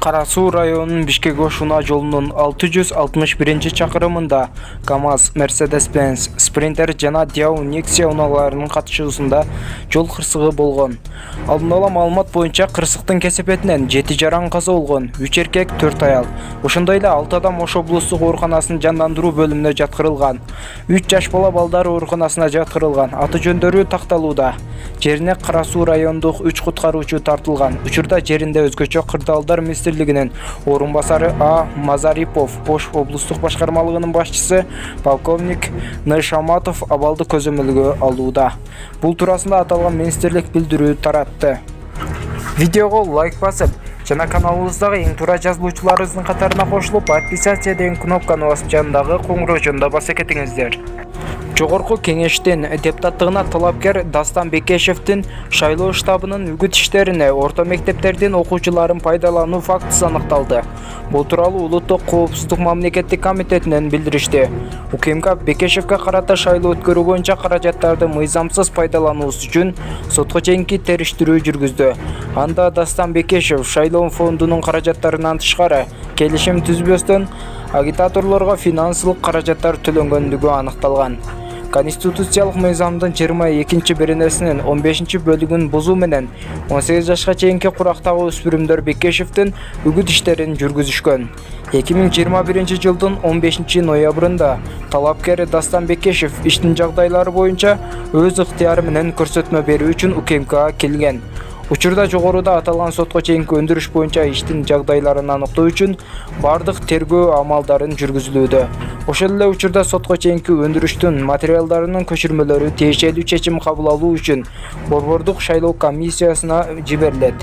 Кара-Суу районунун Бишкек-Ошуна жолунун 661-чакырымында КамАЗ, Mercedes-Benz, Sprinter жана Diao Nexia унааларынын катышуусунда жол кырсыгы болгон. Алдын ала маалымат боюнча кырсыктын кесепетинен 7 жаран каза болгон, 3 эркек, 4 аял. Ошондой эле 6 адам Ош облустук ооруканасынын жандандыруу бөлүмүнө жаткырылган. 3 жаш бала балдар ооруканасына жаткырылган. Аты жөндөрү такталууда. Жерине Кара-Суу райондук 3 куткаруучу тартылган. Учурда жеринде өзгөчө кырдаалдар министрлигинин орун басары А. Мазарипов, Ош облустук башкармалыгынын башчысы полковник Н. Шаматов абалды көзөмөлгө алууда. Бул туурасында аталган министрлик билдирүү таратты. Видеого лайк басып, жана каналыбыздагы эң туура жазылуучуларыбыздын катарына кошулуп, подписаться деген кнопканы басып, жанындагы коңгуроо баса кетиңиздер. Жогорку кеңештин депутаттыгына талапкер Дастан Бекешевдин шайлоо штабынын үгүт иштерине орто мектептердин окуучуларын пайдалануу фактысы аныкталды. Бул тууралуу Улуттук коопсуздук мамлекеттик комитетинен билдиришти. УКМК Бекешевге карата шайлоо өткөрүү боюнча каражаттарды мыйзамсыз пайдалануусу үчүн сотко чейинки териштирүү жүргүздү. Анда Дастан Бекешев шайлоо фондунун каражаттарынан тышкары келишим түзбөстөн агитаторлорго финансылык каражаттар төлөнгөндүгү аныкталган. Конституциялык мыйзамдын 22-беренесинин 15-бөлүгүн бузуу менен 18 жашка чейинки курактагы өспүрүмдөр Бекешевдин үгүт иштерин жүргүзүшкөн. 2021-жылдын 15-ноябрында талапкер Дастан Бекешев иштин жагдайлары боюнча өз ыктыяры менен көрсөтмө берүү үчүн УКМКга келген. Учурда жогоруда аталган сотко чейинки өндүрүш боюнча иштин жагдайларын аныктоо үчүн бардык тергөө амалдарын жүргүзүлүүдө. Ошол эле учурда сотко чейинки өндүрүштүн материалдарынын көчүрмөлөрү тиешелүү чечим кабыл алуу үчүн Борбордук шайлоо комиссиясына жиберилет.